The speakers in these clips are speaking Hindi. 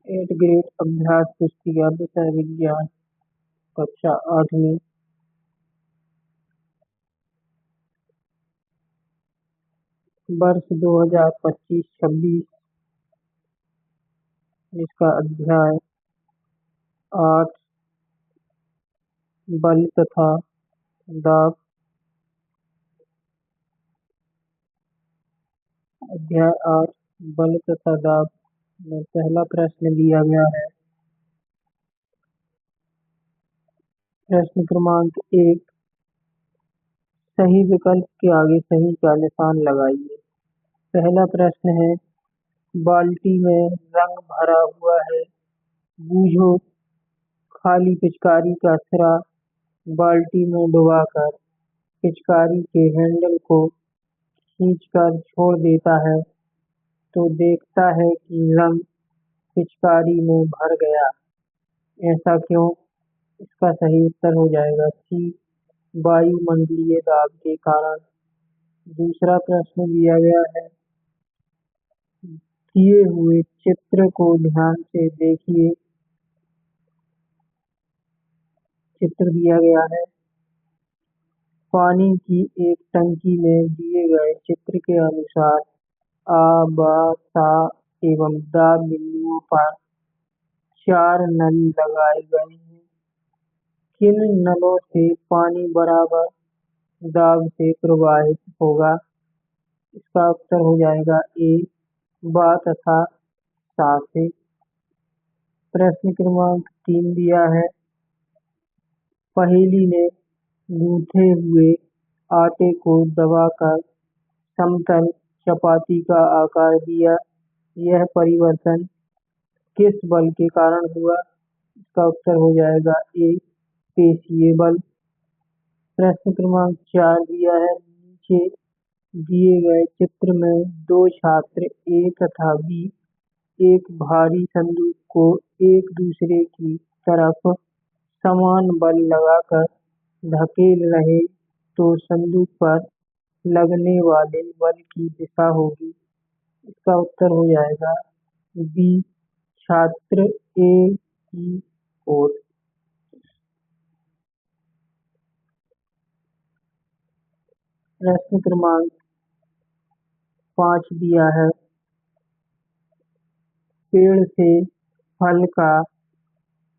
एट ग्रेड अभ्यास पुस्तिका विषय विज्ञान कक्षा 8वीं। वर्ष 2025-26 जिसका अध्याय 8 बल तथा दाब। अध्याय 8 बल तथा दाब में पहला प्रश्न दिया गया है। प्रश्न क्रमांक 1, सही विकल्प के आगे सही का निशान लगाइए। पहला प्रश्न है, बाल्टी में रंग भरा हुआ है, बूझो। खाली पिचकारी का सिरा बाल्टी में डुबाकर पिचकारी के हैंडल को खींचकर छोड़ देता है तो देखता है कि रंग पिचकारी में भर गया। ऐसा क्यों? इसका सही उत्तर हो जाएगा सी, वायुमंडलीय दाब के कारण। दूसरा प्रश्न दिया गया है, दिए हुए चित्र को ध्यान से देखिए। चित्र दिया गया है, पानी की एक टंकी में दिए गए चित्र के अनुसार आ, बा, सा एवं दा बिंदुओं पर 4 नल लगाए गए हैं। किन नलों से पानी बराबर दाब से प्रवाहित होगा? इसका उत्तर हो जाएगा ए, बा तथा सा से। प्रश्न क्रमांक 3 दिया है, पहेली ने गूंथे हुए आटे को दबाकर समतल चपाती का आकार दिया। यह परिवर्तन किस बल के कारण हुआ? इसका उत्तर हो जाएगा ए, पेशीय बल। प्रश्न क्रमांक 4 दिया है, नीचे दिए गए चित्र में दो छात्र ए तथा बी एक भारी संदूक को एक दूसरे की तरफ समान बल लगाकर धकेल रहे तो संदूक पर लगने वाले बल की दिशा होगी। इसका उत्तर हो जाएगा बी, छात्र ए की ओर। प्रश्न क्रमांक 5 दिया है, पेड़ से फल का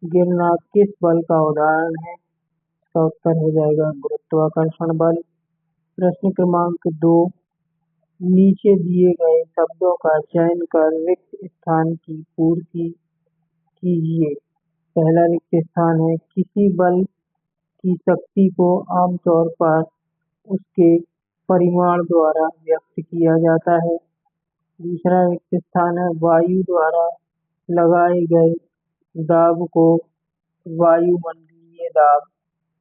गिरना किस बल का उदाहरण है? इसका उत्तर हो जाएगा गुरुत्वाकर्षण बल। प्रश्न क्रमांक 2, नीचे दिए गए शब्दों का चयन कर रिक्त स्थान की पूर्ति कीजिए। पहला रिक्त स्थान है, किसी बल की शक्ति को आमतौर पर उसके परिमाण द्वारा व्यक्त किया जाता है। दूसरा रिक्त स्थान है, वायु द्वारा लगाए गए दाब को वायुमंडलीय दाब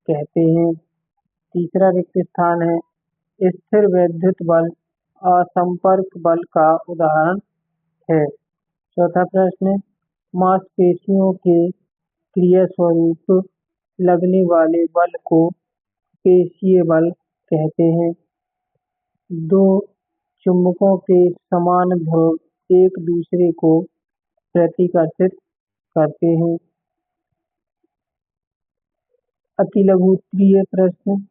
कहते हैं। तीसरा रिक्त स्थान है, स्थिर वैद्युत बल असंपर्क बल का उदाहरण है। चौथा प्रश्न, मांसपेशियों के क्रियास्वरूप लगने वाले बल को पेशीय बल कहते हैं। दो चुंबकों के समान ध्रुव एक दूसरे को प्रतिकर्षित करते हैं। अतिलघु उत्तरीय प्रश्न।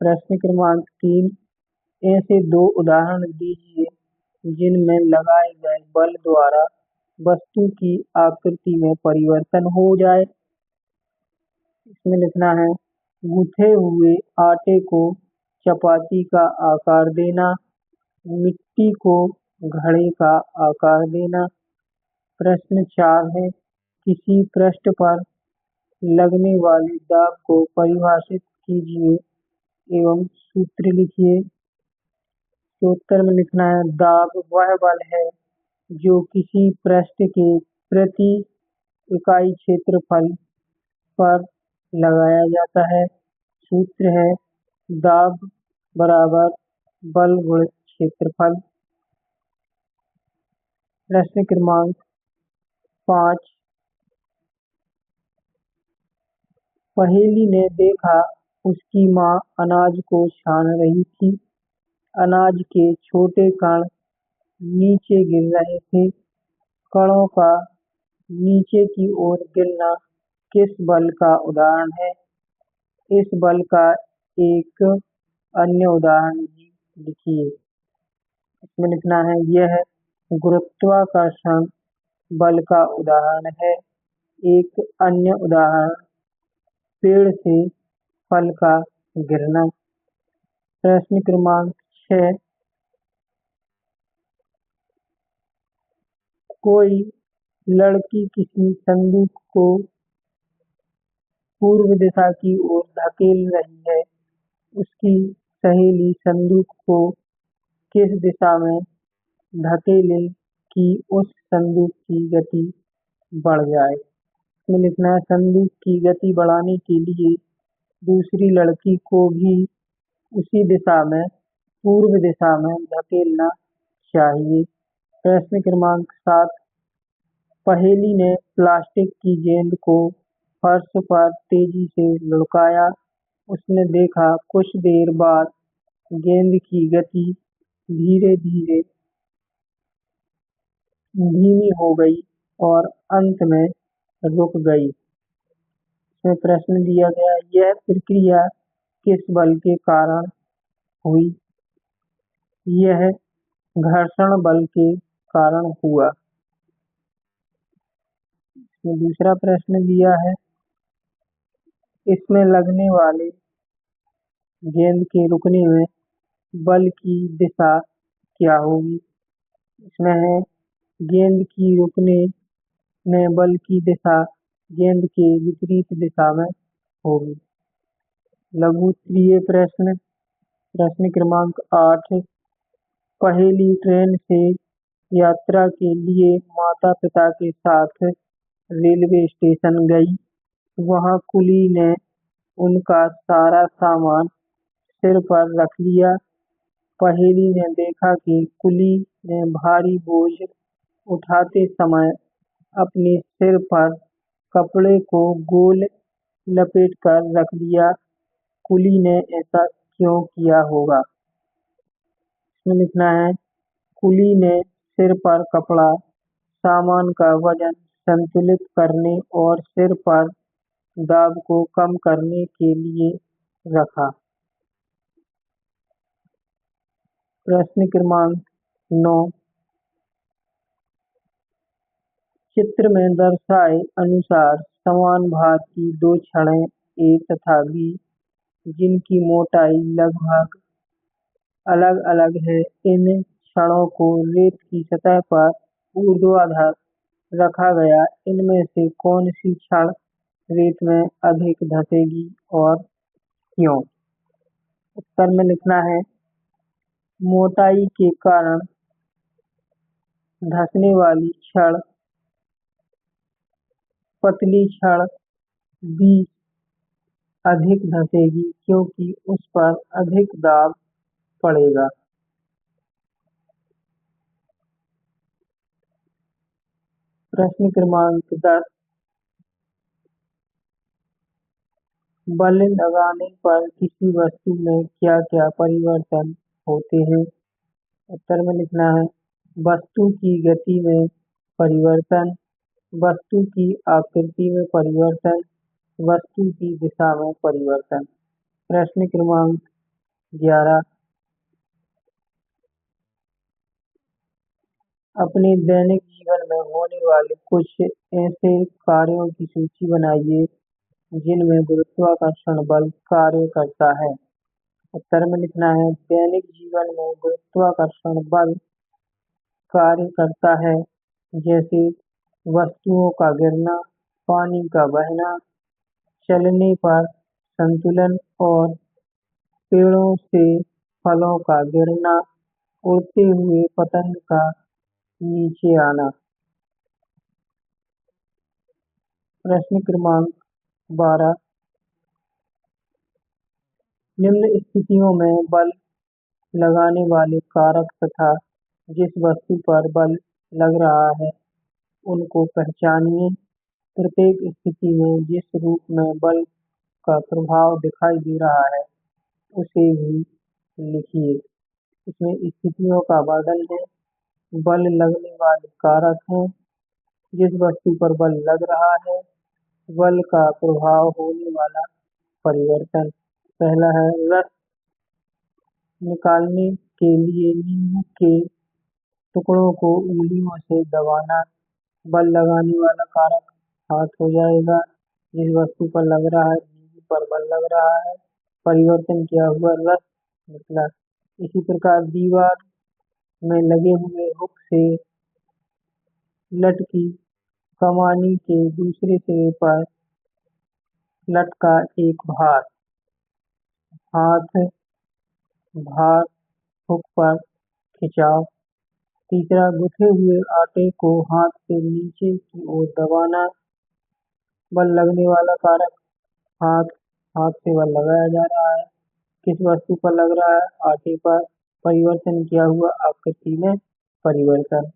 प्रश्न क्रमांक 3, ऐसे दो उदाहरण दीजिए जिनमें लगाए गए बल द्वारा वस्तु की आकृति में परिवर्तन हो जाए। इसमें लिखना है, गूंथे हुए आटे को चपाती का आकार देना, मिट्टी को घड़े का आकार देना। प्रश्न 4 है, किसी पृष्ठ पर लगने वाले दाब को परिभाषित कीजिए एवं सूत्र लिखिए। तो उत्तर में लिखना है, दाब वह बल है जो किसी पृष्ठ के प्रति इकाई क्षेत्रफल पर लगाया जाता है। सूत्र है, दाब बराबर बल गुणित क्षेत्रफल। प्रश्न क्रमांक 5, पहेली ने देखा उसकी माँ अनाज को छान रही थी। अनाज के छोटे कण नीचे गिर रहे थे। कणों का नीचे की ओर गिरना किस बल का उदाहरण है? इस बल का एक अन्य उदाहरण भी लिखिए। इसमें लिखना है यह गुरुत्वाकर्षण बल का उदाहरण है। एक अन्य उदाहरण पेड़ से फल का गिरना। प्रश्न क्रमांक 6, कोई लड़की किसी संदूक को पूर्व दिशा की ओर धकेल रही है। उसकी सहेली संदूक को किस दिशा में धकेले कि उस संदूक की गति बढ़ जाए? इसमें लिखना है संदूक की गति बढ़ाने के लिए दूसरी लड़की को भी उसी दिशा में पूर्व दिशा में धकेलना चाहिए। प्रश्न क्रमांक 7, पहेली ने प्लास्टिक की गेंद को फर्श पर तेजी से लुढ़काया। उसने देखा कुछ देर बाद गेंद की गति धीरे धीरे धीमी हो गई और अंत में रुक गई। इसमें प्रश्न दिया गया यह प्रक्रिया किस बल के कारण हुई? यह घर्षण बल के कारण हुआ। इसमें दूसरा प्रश्न दिया है इसमें लगने वाले गेंद के रुकने में बल की दिशा क्या होगी? इसमें है गेंद की रुकने में बल की दिशा गेंद के विपरीत दिशा में होगी। लघु उत्तरीय प्रश्न। प्रश्न क्रमांक 8, पहेली ट्रेन से यात्रा के लिए माता पिता के साथ रेलवे स्टेशन गई। वहां कुली ने उनका सारा सामान सिर पर रख लिया। पहेली ने देखा कि कुली ने भारी बोझ उठाते समय अपने सिर पर कपड़े को गोल लपेट कर रख दिया। कुली ने ऐसा क्यों किया होगा? इसमें लिखना है कुली ने सिर पर कपड़ा सामान का वजन संतुलित करने और सिर पर दाब को कम करने के लिए रखा। प्रश्न क्रमांक 9, चित्र में दर्शाए अनुसार समान भार की दो छड़ें ए तथा बी जिनकी मोटाई लगभग अलग अलग है, इन छड़ों को रेत की सतह पर ऊर्ध्वाधर रखा गया। इनमें से कौन सी छड़ रेत में अधिक धंसेगी और क्यों? उत्तर में लिखना है मोटाई के कारण धंसने वाली छड़ पतली छड़ बी अधिक धंसेगी क्योंकि उस पर अधिक दाब पड़ेगा। प्रश्न क्रमांक 10, बल लगाने पर किसी वस्तु में क्या क्या परिवर्तन होते हैं? उत्तर में लिखना है वस्तु की गति में परिवर्तन, वस्तु की आकृति में परिवर्तन, वस्तु की दिशा में परिवर्तन। प्रश्न क्रमांक 11, अपने दैनिक जीवन में होने वाले कुछ ऐसे कार्यों की सूची बनाइए जिनमें गुरुत्वाकर्षण बल कार्य करता है। उत्तर में लिखना है दैनिक जीवन में गुरुत्वाकर्षण बल कार्य करता है जैसे वस्तुओं का गिरना, पानी का बहना, चलने पर संतुलन और पेड़ों से फलों का गिरना, उड़ते हुए पतंग का नीचे आना। प्रश्न क्रमांक 12, निम्न स्थितियों में बल लगाने वाले कारक तथा जिस वस्तु पर बल लग रहा है उनको पहचानिए। प्रत्येक स्थिति में जिस रूप में बल का प्रभाव दिखाई दे रहा है उसे भी लिखिए। इसमें स्थितियों का वर्णन है, बल लगने वाले कारक हैं, जिस वस्तु पर बल लग रहा है, बल का प्रभाव होने वाला परिवर्तन। पहला है रस निकालने के लिए नींबू के टुकड़ों को उंगलियों से दबाना, बल लगाने वाला कारक हाथ हो जाएगा। जिस वस्तु पर लग रहा है, नींबू पर बल लग रहा है, परिवर्तन क्या हुआ, रस निकला। इसी प्रकार दीवार में लगे हुए हुक से लटकी कमानी के दूसरे सिरे पर लटका एक भार, हाथ भार हुक पर खिंचाव। तीसरा, गुथे हुए आटे को हाथ से नीचे की ओर दबाना, बल लगने वाला कारक हाथ, हाथ से बल लगाया जा रहा है। किस वस्तु पर लग रहा है, आटे पर, परिवर्तन क्या हुआ, आकृति में परिवर्तन।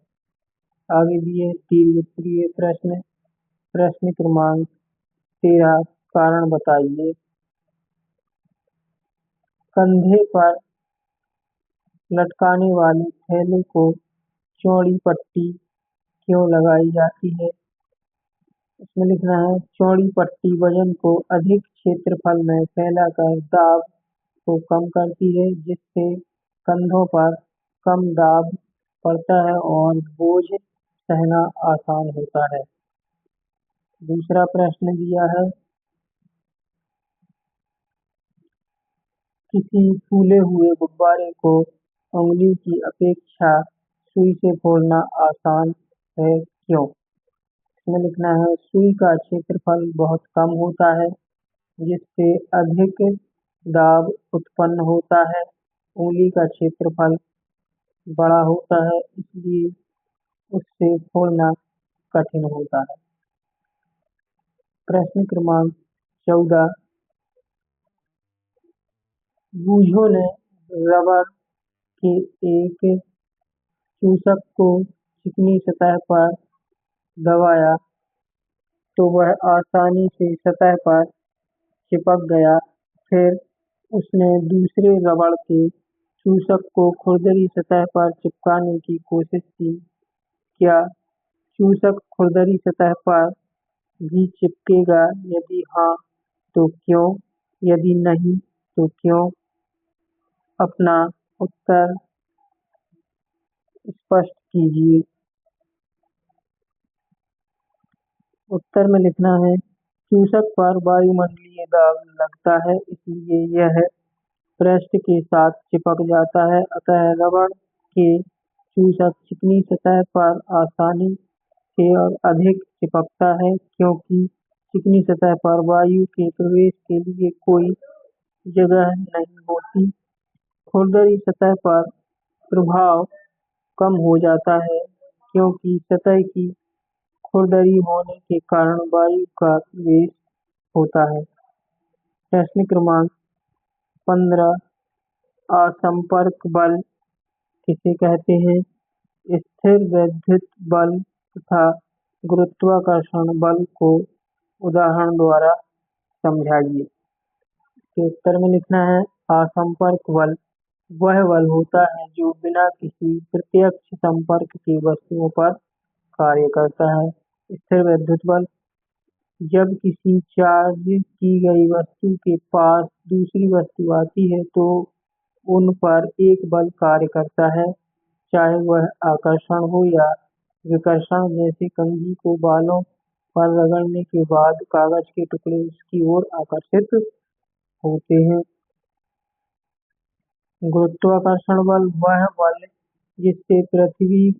आगे दिए 3 उत्तरीय प्रश्न। प्रश्न क्रमांक 13, कारण बताइए। कंधे पर लटकाने वाले थैले को चौड़ी पट्टी क्यों लगाई जाती है। इसमें लिखना है, चौड़ी पट्टी वजन को अधिक क्षेत्रफल में फैलाकर दाब को कम करती है, जिससे कंधों पर कम दाब पड़ता है और बोझ सहना आसान होता है। दूसरा प्रश्न दिया है, किसी फूले हुए गुब्बारे को उंगली की अपेक्षा सुई से फोड़ना आसान है, क्यों। इसमें लिखना है, सुई का क्षेत्रफल बहुत कम होता है, जिससे अधिक दाब उत्पन्न होता है। उंगली का क्षेत्रफल बड़ा होता है, इसलिए उससे फोड़ना कठिन होता है। प्रश्न क्रमांक 14, बूझों ने रबर के एक चूसक को चिकनी सतह पर दबाया तो वह आसानी से सतह पर चिपक गया। फिर उसने दूसरे रबड़ के चूसक को खुरदरी सतह पर चिपकाने की कोशिश की। क्या चूसक खुरदरी सतह पर भी चिपकेगा? यदि हाँ तो क्यों? यदि नहीं तो क्यों? अपना उत्तर स्पष्ट कीजिए। उत्तर में लिखना है, चूसक पर वायुमंडलीय दाब लगता है, इसलिए यह पृष्ठ के साथ चिपक जाता है। अतः रबड़ के चूसक चिकनी सतह पर आसानी से और अधिक चिपकता है, क्योंकि चिकनी सतह पर वायु के प्रवेश के लिए कोई जगह नहीं होती। खुरदरी सतह पर प्रभाव कम हो जाता है, क्योंकि सतह की खुरदरी होने के कारण वायु का प्रवेश होता है। प्रश्न क्रमांक 15, असंपर्क बल किसे कहते हैं? स्थिर वैद्युत बल तथा गुरुत्वाकर्षण बल को उदाहरण द्वारा समझाइए। के उत्तर में लिखना है, असंपर्क बल वह बल होता है जो बिना किसी प्रत्यक्ष संपर्क के वस्तुओं पर कार्य करता है। स्थिर वैद्युत बल, जब किसी चार्ज की गई वस्तु के पास दूसरी वस्तु आती है तो उन पर एक बल कार्य करता है, चाहे वह आकर्षण हो या विकर्षण। जैसे कंघी को बालों पर रगड़ने के बाद कागज के टुकड़े उसकी ओर आकर्षित होते हैं। गुरुत्वाकर्षण बल वह बल जिससे पृथ्वी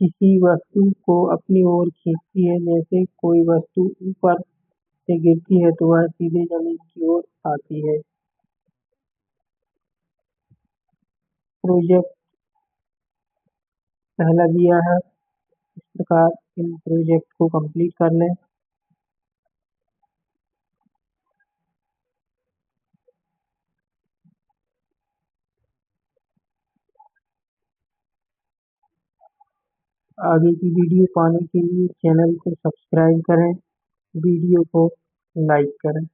किसी वस्तु को अपनी ओर खींचती है। जैसे कोई वस्तु ऊपर से गिरती है तो वह सीधे जमीन की ओर आती है। प्रोजेक्ट पहला दिया है, इस प्रकार इन प्रोजेक्ट को कंप्लीट कर लें। आगे की वीडियो पाने के लिए चैनल को सब्सक्राइब करें, वीडियो को लाइक करें।